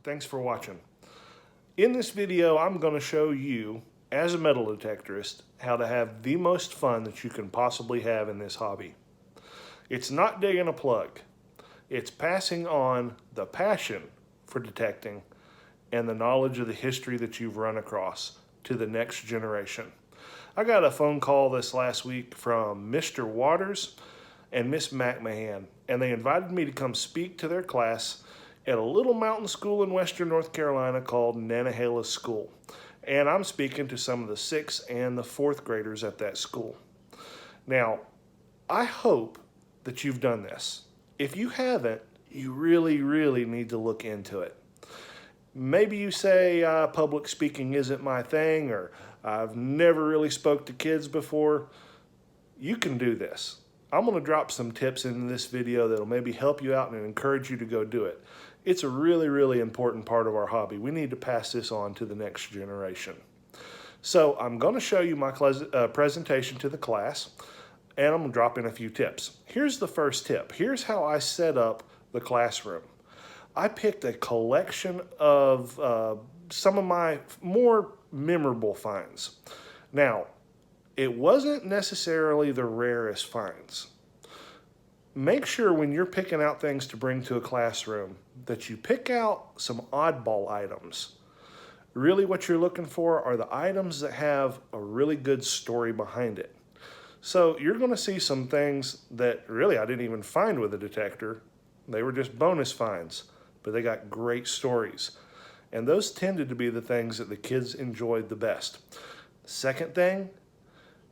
Thanks for watching. In this video, I'm going to show you, as a metal detectorist, how to have the most fun that you can possibly have in this hobby. It's not digging a plug. It's passing on the passion for detecting and the knowledge of the history that you've run across to the next generation. I got a phone call this last week from Mr. Waters and Miss McMahon, and they invited me to come speak to their class at a little mountain school in western North Carolina called Nantahala School. And I'm speaking to some of the 6th and the 4th graders at that school. Now, I hope that you've done this. If you haven't, you really need to look into it. Maybe you say public speaking isn't my thing, or I've never really spoke to kids before. You can do this. I'm going to drop some tips in this video that'll maybe help you out and encourage you to go do it. It's a really important part of our hobby. We need to pass this on to the next generation. So I'm going to show you my presentation to the class, and I'm going to drop in a few tips. Here's the first tip. Here's how I set up the classroom. I picked a collection of some of my more memorable finds. Now, it wasn't necessarily the rarest finds. Make sure when you're picking out things to bring to a classroom that you pick out some oddball items. Really what you're looking for are the items that have a really good story behind it. So you're going to see some things that really I didn't even find with a detector. They were just bonus finds, but they got great stories. And those tended to be the things that the kids enjoyed the best. Second thing,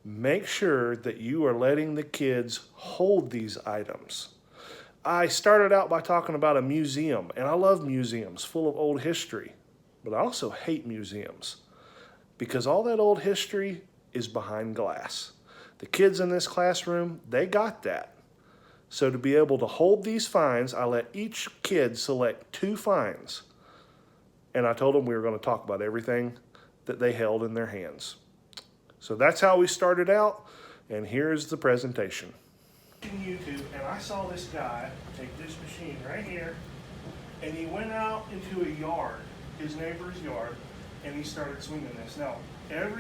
make sure that you are letting the kids hold these items. I started out by talking about a museum, and I love museums full of old history, but I also hate museums because all that old history is behind glass. The kids in this classroom, they got that. So to be able to hold these finds, I let each kid select 2 finds, and I told them we were going to talk about everything that they held in their hands. So that's how we started out, and here's the presentation. In YouTube, and I saw this guy take this machine right here, and he went out into a yard, his neighbor's yard, and he started swinging this. Now,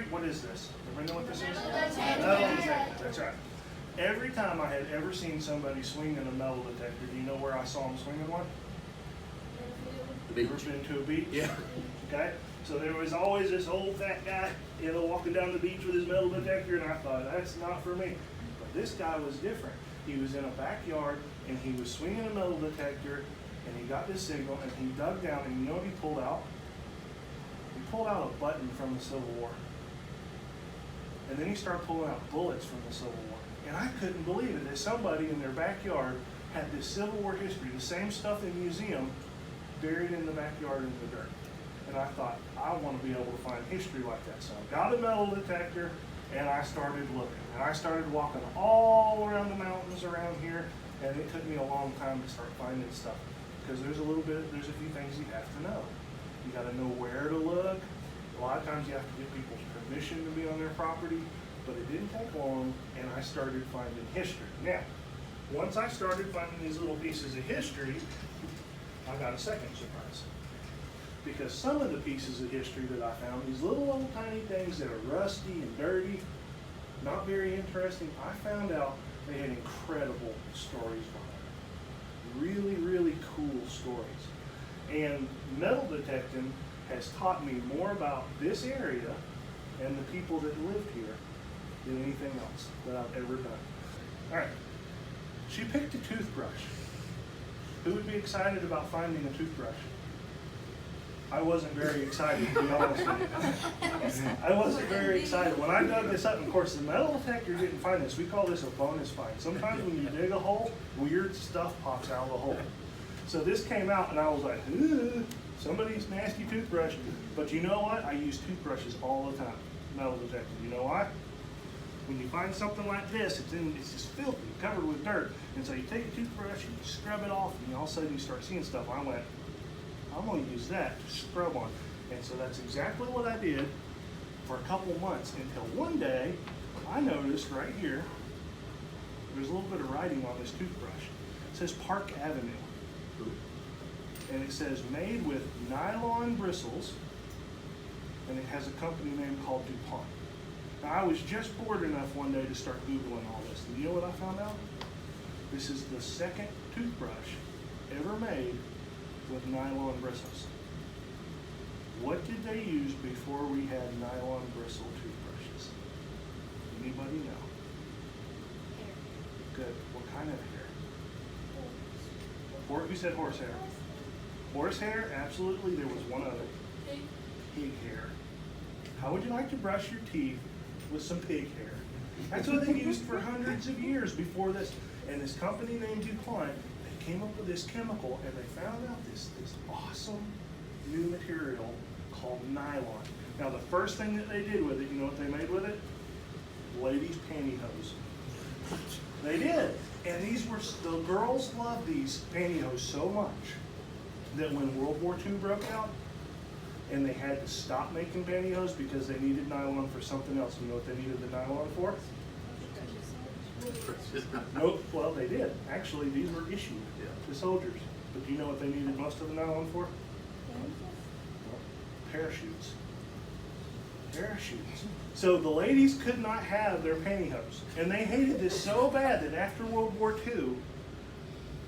what is this? Everybody know what this is? Metal detector. That's right. Every time I had ever seen somebody swinging a metal detector, do you know where I saw him swinging one? The beach. Ever been to a beach? Yeah. Okay. So there was always this old fat guy, walking down the beach with his metal detector, and I thought, that's not for me. But this guy was different. He was in a backyard, and he was swinging a metal detector, and he got this signal, and he dug down, and you know what he pulled out? He pulled out a button from the Civil War. And then he started pulling out bullets from the Civil War. And I couldn't believe it, that somebody in their backyard had this Civil War history, the same stuff in the museum, buried in the backyard in the dirt. And I thought, I want to be able to find history like that. So I got a metal detector, and I started looking. And I started walking all around the mountains around here, and it took me a long time to start finding stuff. Because there's a few things you have to know. You got to know where to look. A lot of times you have to get people's permission to be on their property, but it didn't take long, and I started finding history. Now, once I started finding these little pieces of history, I got a second surprise. Because some of the pieces of history that I found, these little old tiny things that are rusty and dirty, not very interesting, I found out they had incredible stories behind them. Really cool stories. And metal detecting has taught me more about this area and the people that lived here than anything else that I've ever done. All right, she picked a toothbrush. Who would be excited about finding a toothbrush? I wasn't very excited, to be honest with you. I wasn't very excited. When I dug this up, of course, the metal detector didn't find this. We call this a bonus find. Sometimes when you dig a hole, weird stuff pops out of the hole. So this came out, and I was like, ooh, somebody's nasty toothbrush. But you know what? I use toothbrushes all the time, metal detector. You know why? When you find something like this, it's just filthy, covered with dirt. And so you take a toothbrush, and you scrub it off, and all of a sudden you start seeing stuff. I went, I'm going to use that to scrub on. And so that's exactly what I did for a couple months until one day I noticed right here, there's a little bit of writing on this toothbrush. It says Park Avenue. and it says made with nylon bristles, and it has a company name called DuPont. Now, I was just bored enough one day to start Googling all this, and you know what I found out? This is the second toothbrush ever made with nylon bristles. What did they use before we had nylon bristle toothbrushes? Anybody know? Hair. Good. What kind of hair? Who said horsehair? Horsehair? Absolutely. There was one other. Pig. Pig hair. How would you like to brush your teeth with some pig hair? That's what they used for hundreds of years before this. And this company named DuPont, they came up with this chemical, and they found out this awesome new material called nylon. Now, the first thing that they did with it, you know what they made with it? Ladies' pantyhose. They did. And the girls loved these pantyhose so much that when World War II broke out and they had to stop making pantyhose because they needed nylon for something else, you know what they needed the nylon for? Nope. Well, they did. Actually, these were issued to soldiers. But do you know what they needed most of the nylon for? Parachutes. Parachutes. So the ladies could not have their pantyhose. And they hated this so bad that after World War II,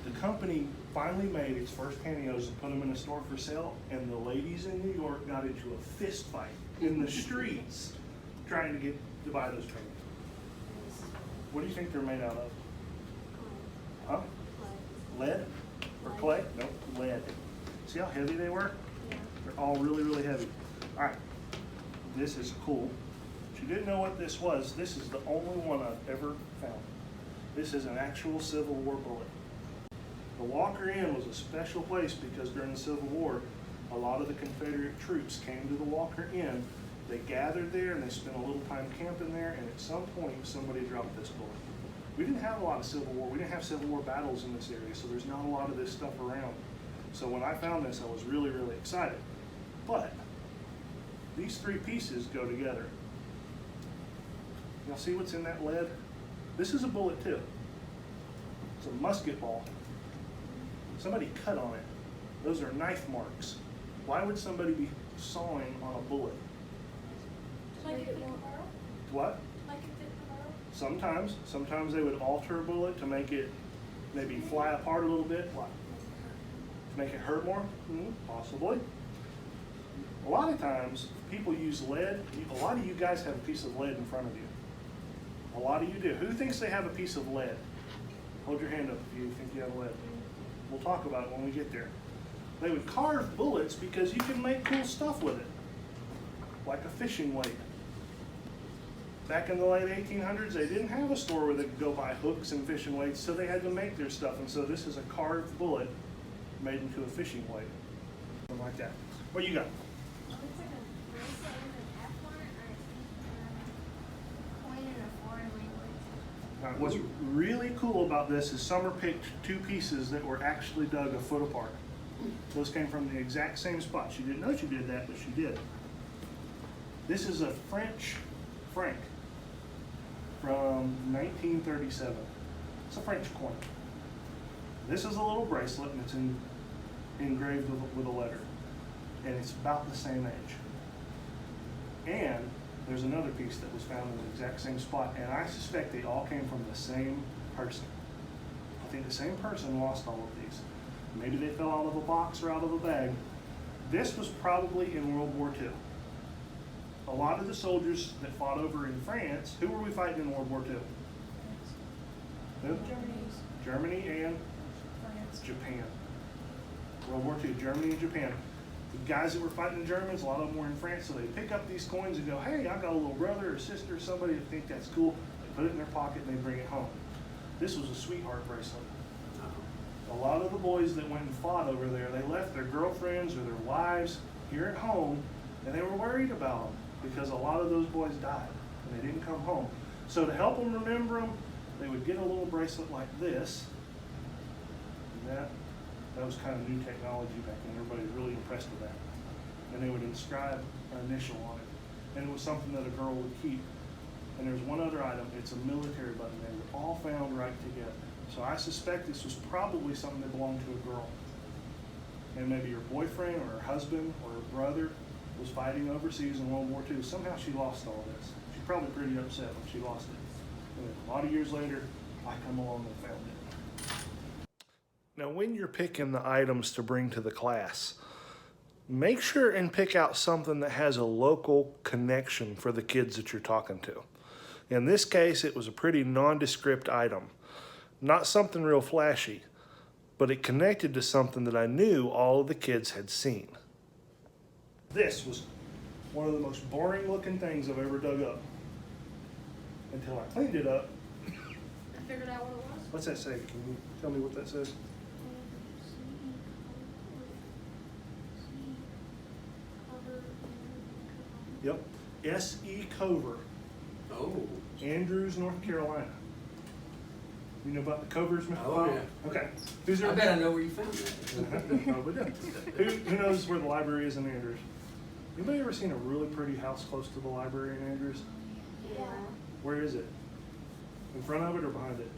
the company finally made its first pantyhose and put them in a store for sale. And the ladies in New York got into a fist fight in the streets trying to buy those pantyhose. What do you think they're made out of? Huh? Lead? Or clay? Nope, lead. See how heavy they were? Yeah. They're all really, really heavy. All right, this is cool. If you didn't know what this was, this is the only one I've ever found. This is an actual Civil War bullet. The Walker Inn was a special place because during the Civil War, a lot of the Confederate troops came to the Walker Inn. They gathered there and they spent a little time camping there, and at some point somebody dropped this bullet. We didn't have a lot of Civil War. We didn't have Civil War battles in this area, so there's not a lot of this stuff around. So when I found this, I was really, really excited. But these three pieces go together. Y'all see what's in that lead? This is a bullet too. It's a musket ball. Somebody cut on it. Those are knife marks. Why would somebody be sawing on a bullet? Like it more hard? What? Like it did more? Sometimes. Sometimes they would alter a bullet to make it maybe fly apart a little bit. What? To make it hurt more? Possibly. A lot of times people use lead. A lot of you guys have a piece of lead in front of you. A lot of you do. Who thinks they have a piece of lead? Hold your hand up if you think you have lead. We'll talk about it when we get there. They would carve bullets because you can make cool stuff with it, like a fishing weight. Back in the late 1800s, they didn't have a store where they could go buy hooks and fishing weights, so they had to make their stuff. And so this is a carved bullet made into a fishing weight, something like that. What you got? Looks like a bracelet with an F on it or a coin in a foreign language. Now, what's really cool about this is Summer picked two pieces that were actually dug a foot apart. Those came from the exact same spot. She didn't know she did that, but she did. This is a French franc from 1937. It's a French coin. This is a little bracelet, and it's engraved with a letter. And it's about the same age. And there's another piece that was found in the exact same spot, and I suspect they all came from the same person. I think the same person lost all of these. Maybe they fell out of a box or out of a bag. This was probably in World War II. A lot of the soldiers that fought over in France, who were we fighting in World War II? Who? Germany and Japan. World War II, Germany and Japan. The guys that were fighting the Germans, a lot of them were in France, so they pick up these coins and go, hey, I've got a little brother or sister or somebody that think that's cool. They put it in their pocket and they bring it home. This was a sweetheart bracelet. A lot of the boys that went and fought over there, they left their girlfriends or their wives here at home, and they were worried about them because a lot of those boys died and they didn't come home. So to help them remember them, they would get a little bracelet like this. And that was kind of new technology back then. Everybody was really impressed with that. And they would inscribe an initial on it. And it was something that a girl would keep. And there's one other item. It's a military button. They were all found right together. So I suspect this was probably something that belonged to a girl. and maybe her boyfriend or her husband or her brother was fighting overseas in World War II. Somehow she lost all this. She's probably pretty upset when she lost it. And then a lot of years later, I come along and found it. Now, when you're picking the items to bring to the class, make sure and pick out something that has a local connection for the kids that you're talking to. In this case, it was a pretty nondescript item. Not something real flashy, but it connected to something that I knew all of the kids had seen. This was one of the most boring looking things I've ever dug up. Until I cleaned it up. I figured out what it was. What's that say? Can you tell me what that says? Yep. S.E. Cover. Oh. Andrews, North Carolina. You know about the Covers, Mr. Oh, Powell? yeah. Okay. I bet I know where you found that. Probably do. Who knows where the library is in Andrews? Anybody ever seen a really pretty house close to the library in Andrews? Yeah. Where is it? In front of it or behind it?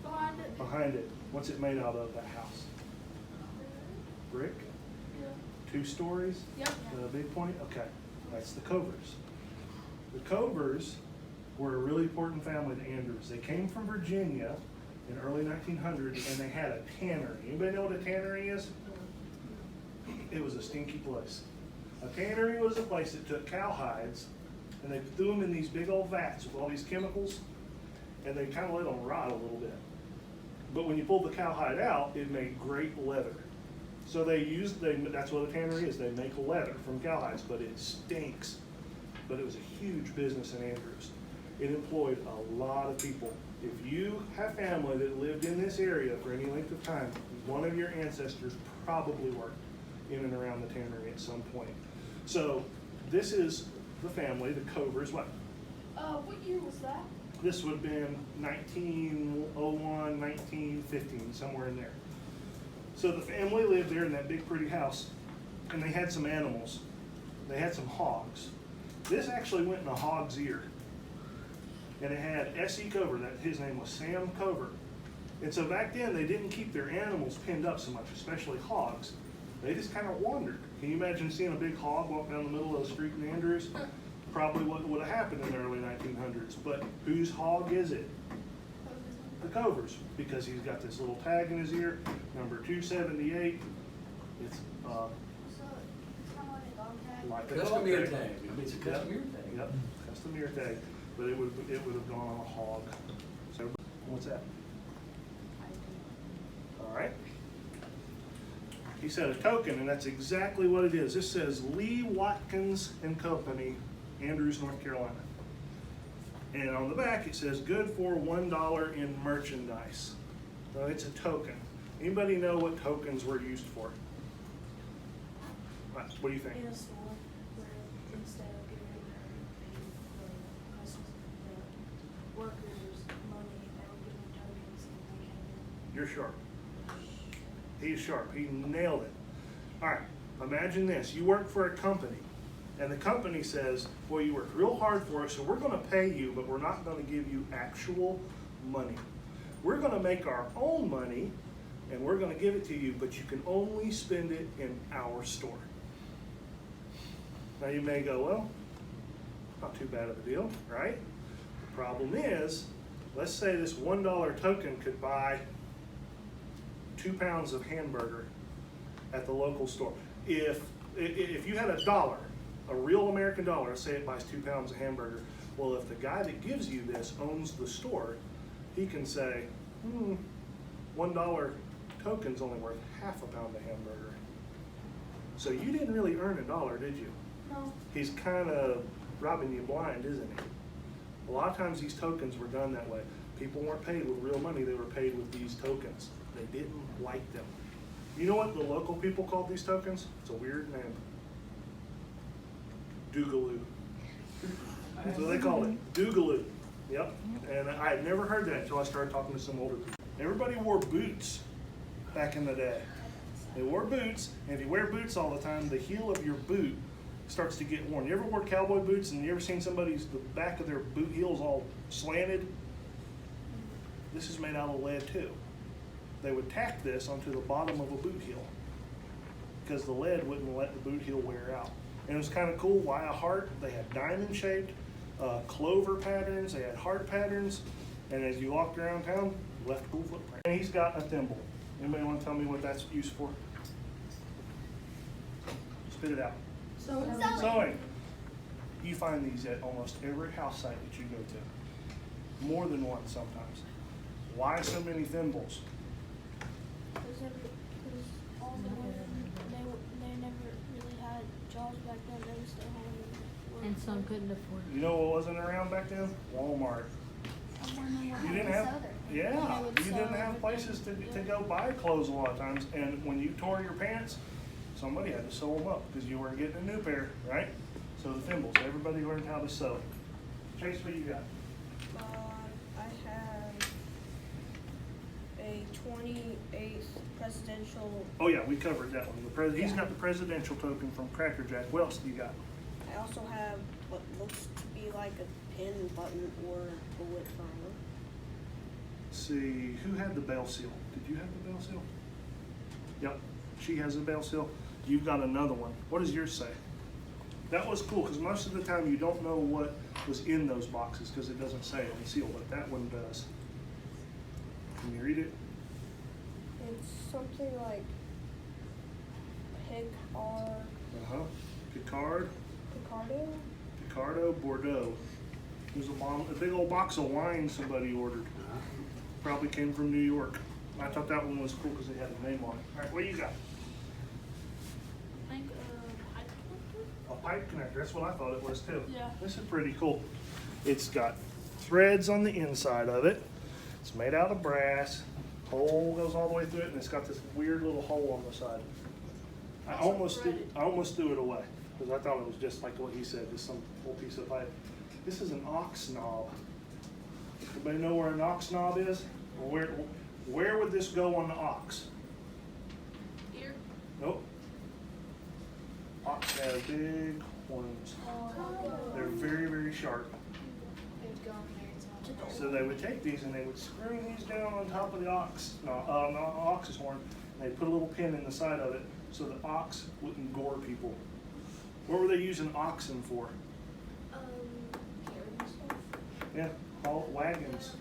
Behind it. Behind it. What's it made out of, that house? Brick? Yeah. 2 stories? Yep. The big point? Okay. That's the Covers. The Covers were a really important family to Andrews. They came from Virginia in early 1900s, and they had a tannery. Anybody know what a tannery is? It was a stinky place. A tannery was a place that took cowhides and they threw them in these big old vats with all these chemicals, and they kind of let them rot a little bit. But when you pulled the cowhide out, it made great leather. So that's what a tannery is. They make leather from cowhides, but it stinks. But it was a huge business in Andrews. It employed a lot of people. If you have family that lived in this area for any length of time, one of your ancestors probably worked in and around the tannery at some point. So this is the family, the Covers. What What year was that? This would have been 1901, 1915, somewhere in there. So the family lived there in that big pretty house, and they had some animals. They had some hogs. This actually went in a hog's ear. And it had S.E. Cover, his name was Sam Cover. And so back then they didn't keep their animals pinned up so much, especially hogs. They just kind of wandered. Can you imagine seeing a big hog walk down the middle of the street in Andrews? Probably what would have happened in the early 1900s. But whose hog is it? The Covers, because he's got this little tag in his ear, number 278. It's So it's kind of like a dog tag. like a Custom dog ear tag. tag. I mean, it's a custom ear tag. Yep, custom ear tag, but it would have gone on a hog. So what's that? All right. He said a token, and that's exactly what it is. This says Lee Watkins and Company, Andrews, North Carolina. And on the back it says good for $1 in merchandise. So it's a token. Anybody know what tokens were used for? What do you think? In a store where instead of giving the workers money, they were giving tokens and they had You're sharp. He's sharp. He nailed it. All right. Imagine this. You work for a company, and the company says, boy, you worked real hard for us, so we're going to pay you, but we're not going to give you actual money. We're going to make our own money, and we're going to give it to you, but you can only spend it in our store. Now you may go, well, not too bad of a deal, right? The problem is, let's say this $1 token could buy 2 pounds of hamburger at the local store. If you had $1, a real American dollar, let's say it buys 2 pounds of hamburger, well, if the guy that gives you this owns the store, he can say, $1 token's only worth half a pound of hamburger. So you didn't really earn $1, did you? No. He's kind of robbing you blind, isn't he? A lot of times these tokens were done that way. People weren't paid with real money, they were paid with these tokens. They didn't like them. You know what the local people called these tokens? It's a weird name. Doogaloo. That's what they called it. Doogaloo. Yep. And I had never heard that until I started talking to some older people. Everybody wore boots back in the day. They wore boots, and if you wear boots all the time, the heel of your boot starts to get worn. You ever wore cowboy boots and you ever seen the back of their boot heels all slanted? This is made out of lead too. they would tack this onto the bottom of a boot heel because the lead wouldn't let the boot heel wear out. And it was kind of cool. Why a heart? They had diamond shaped, clover patterns, they had heart patterns, and as you walked around town, you left a cool footprint. And he's got a thimble. Anybody want to tell me what that's used for? Spit it out. Sewing. You find these at almost every house site that you go to. More than one sometimes. Why so many thimbles? Because all the women, they never really had jobs back then. They would stay home and work. And some couldn't afford it. You know what wasn't around back then? Walmart. You didn't have, yeah, you didn't have places to go buy clothes a lot of times. And when you tore your pants, somebody had to sew them up because you weren't getting a new pair, right? So the thimbles, everybody learned how to sew. Chase, what you got? I have a 28th presidential. Oh yeah, we covered that one. He's got the presidential token from Cracker Jack. What else do you got? I also have what looks to be like a pin button or bullet primer. Let's see, who had the bell seal? Did you have the bell seal? Yep, she has a bell seal. You've got another one. What does yours say? That was cool because most of the time you don't know what was in those boxes because it doesn't say on the seal, but that one does. Can you read it? It's something like Uh-huh. Picard, Picardo. Picardo, Bordeaux. There's a big old box of wine somebody ordered. Probably came from New York. I thought that one was cool because it had a name on it. All right, what do you got? I think pipe connector. A pipe connector. That's what I thought it was too. Yeah. This is pretty cool. It's got threads on the inside of it. It's made out of brass. Hole goes all the way through it, and it's got this weird little hole on the side. I almost threw it away because I thought it was just like what he said, just some little piece of pipe. This is an ox knob. Anybody know where an ox knob is? Or where would this go on the ox? Here. Nope. Ox have big horns. They're very, very sharp. So they would take these and they would screw these down on top of the ox's horn. And they'd put a little pin in the side of it so the ox wouldn't gore people. What were they using oxen for? Yeah, haul wagons.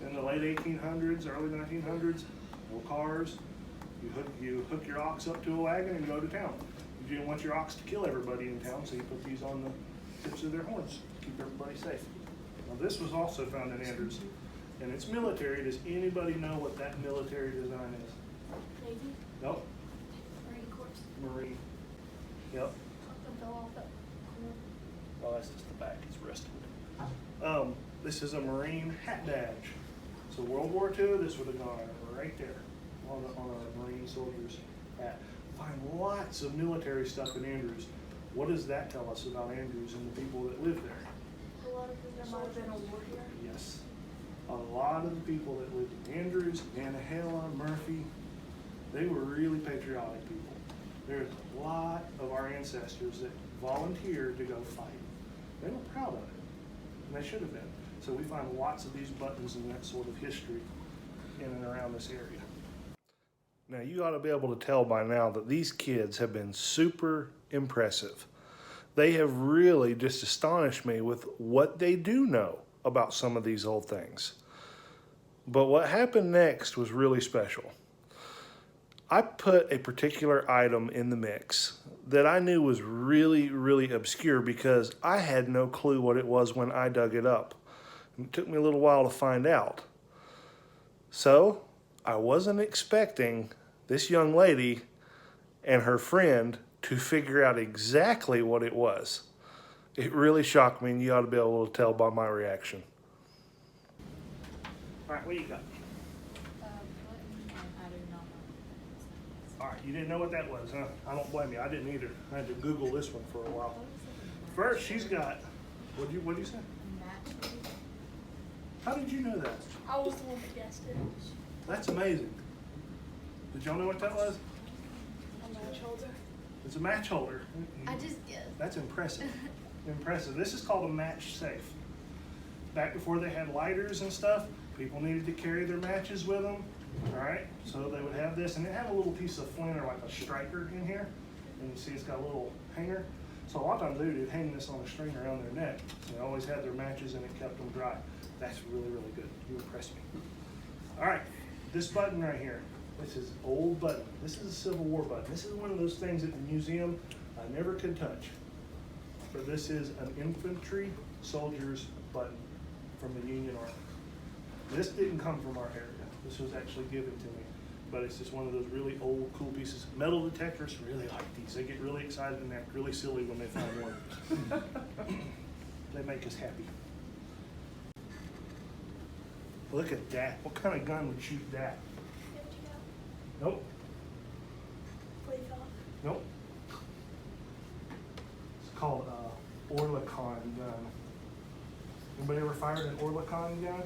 In the late 1800s, early 1900s, little cars. You hook your ox up to a wagon and go to town. You didn't want your ox to kill everybody in town, so you put these on the tips of their horns to keep everybody safe. Now this was also found in Andrews, and it's military. Does anybody know what that military design is? Navy. Nope. Marine Corps. Marine. Yep. Something fell off that corner. Oh, that's just the back. It's rusted. This is a Marine hat badge. So World War II, this would have gone right there on a Marine soldier's hat. Find lots of military stuff in Andrews. What does that tell us about Andrews and the people that live there? A lot of there might have been a war here. Yes. A lot of the people that lived in Andrews, Nantahala, Murphy, they were really patriotic people. There's a lot of our ancestors that volunteered to go fight. They were proud of it, and they should have been. So we find lots of these buttons and that sort of history in and around this area. Now you ought to be able to tell by now that these kids have been super impressive. They have really just astonished me with what they do know about some of these old things. But what happened next was really special. I put a particular item in the mix that I knew was really, really obscure because I had no clue what it was when I dug it up. It took me a little while to find out. So I wasn't expecting this young lady and her friend to figure out exactly what it was. It really shocked me, and you ought to be able to tell by my reaction. All right, what you got? I do not know. All right, you didn't know what that was, huh? I don't blame you. I didn't either. I had to Google this one for a while. First, she's got, what'd you say? How did you know that? I was the one that guessed it. That's amazing. Did y'all know what that was? A match holder. It's a match holder. I just guessed. That's impressive. Impressive. This is called a match safe. Back before they had lighters and stuff, people needed to carry their matches with them. All right, so they would have this, and it had a little piece of flint or like a striker in here, and you see it's got a little hanger. So a lot of times they would hang this on a string around their neck. So they always had their matches and it kept them dry. That's really, really good. You impressed me. All right, this button right here. This is old button. This is a Civil War button. This is one of those things at the museum I never could touch. But this is an infantry soldier's button from the Union Army. This didn't come from our area. This was actually given to me. But it's just one of those really old, cool pieces. Metal detectors really like these. They get really excited and act really silly when they find one. They make us happy. Look at that. What kind of gun would shoot that? 50 cal. Nope. 45. Nope. It's called Oerlikon gun. Anybody ever fired an Oerlikon gun?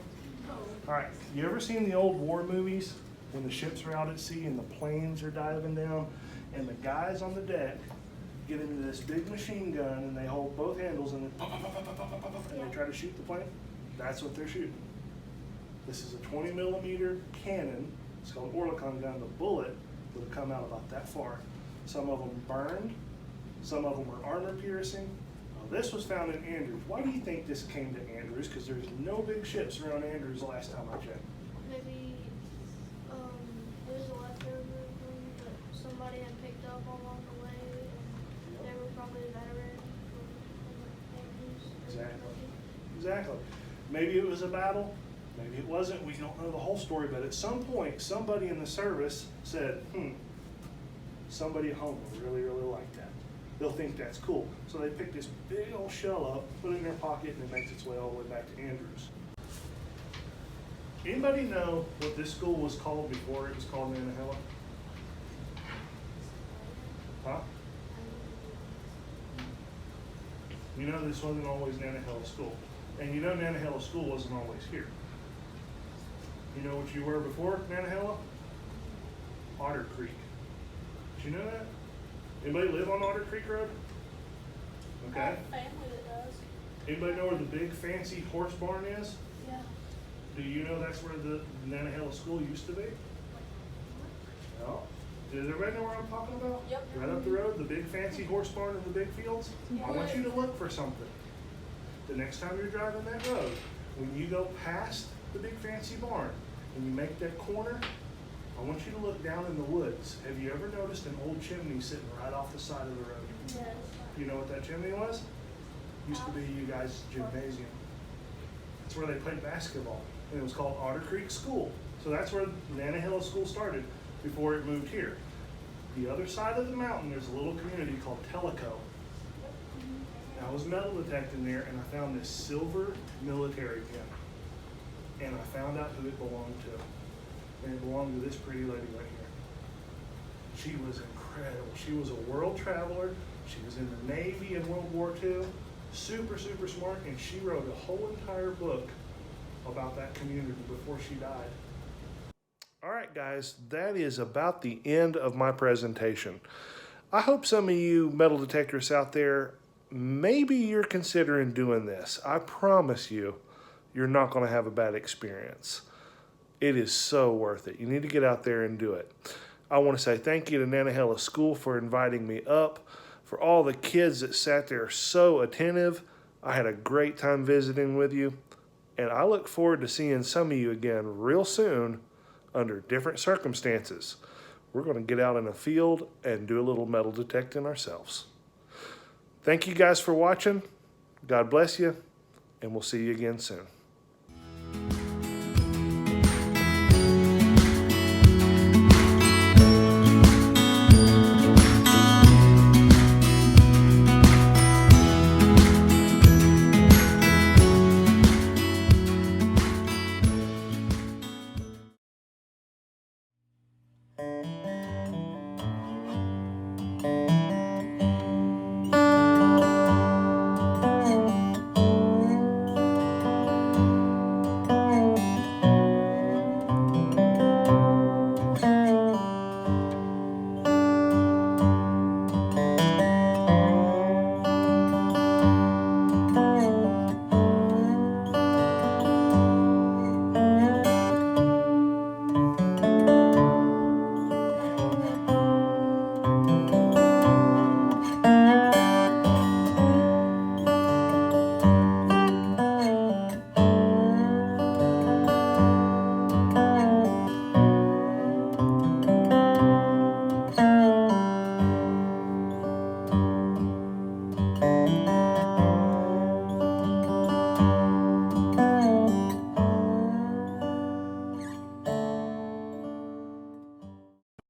No. All right. You ever seen the old war movies when the ships are out at sea and the planes are diving down and the guys on the deck get into this big machine gun and they hold both handles and, and they try to shoot the plane? That's what they're shooting. This is a 20 millimeter cannon. It's called Oerlikon gun. The bullet would have come out about that far. Some of them burned. Some of them were armor piercing. This was found in Andrews. Why do you think this came to Andrews? Because there's no big ships around Andrews the last time I checked. Maybe it was a leftover one that somebody had picked up along the way, and they were probably a veteran from Andrews. Exactly. Exactly. Maybe it was a battle. Maybe it wasn't. We don't know the whole story. But at some point, somebody in the service said, somebody at home will really, really like that. They'll think that's cool. So they pick this big old shell up, put it in their pocket, and it makes its way all the way back to Andrews. Anybody know what this school was called before it was called Nantahala? Huh? You know this wasn't always Nantahala School. And you know Nantahala School wasn't always here. You know what you were before Nantahala? Otter Creek. Did you know that? Anybody live on Otter Creek Road? I Okay. have a family that does. Anybody know where the big fancy horse barn is? Yeah. Do you know that's where the Nantahala School used to be? No. Does everybody know where I'm talking about? Yep. Right up the road, the big fancy horse barn and the big fields? Yeah. I want you to look for something. The next time you're driving that road, when you go past the big fancy barn and you make that corner, I want you to look down in the woods. Have you ever noticed an old chimney sitting right off the side of the road? Yes. You know what that chimney was? Used to be you guys' gymnasium. That's where they played basketball. And it was called Otter Creek School. So that's where Nantahala School started before it moved here. The other side of the mountain, there's a little community called Tellico. I was metal detecting there and I found this silver military pin. And I found out who it belonged to. And it belonged to this pretty lady right here. She was incredible. She was a world traveler. She was in the Navy in World War II. Super, super smart. And she wrote a whole entire book about that community before she died. All right, guys, that is about the end of my presentation. I hope some of you metal detectorists out there, maybe you're considering doing this. I promise you, you're not going to have a bad experience. It is so worth it. You need to get out there and do it. I want to say thank you to Nantahala School for inviting me up, for all the kids that sat there so attentive. I had a great time visiting with you, and I look forward to seeing some of you again real soon under different circumstances. We're going to get out in a field and do a little metal detecting ourselves. Thank you guys for watching. God bless you, and we'll see you again soon.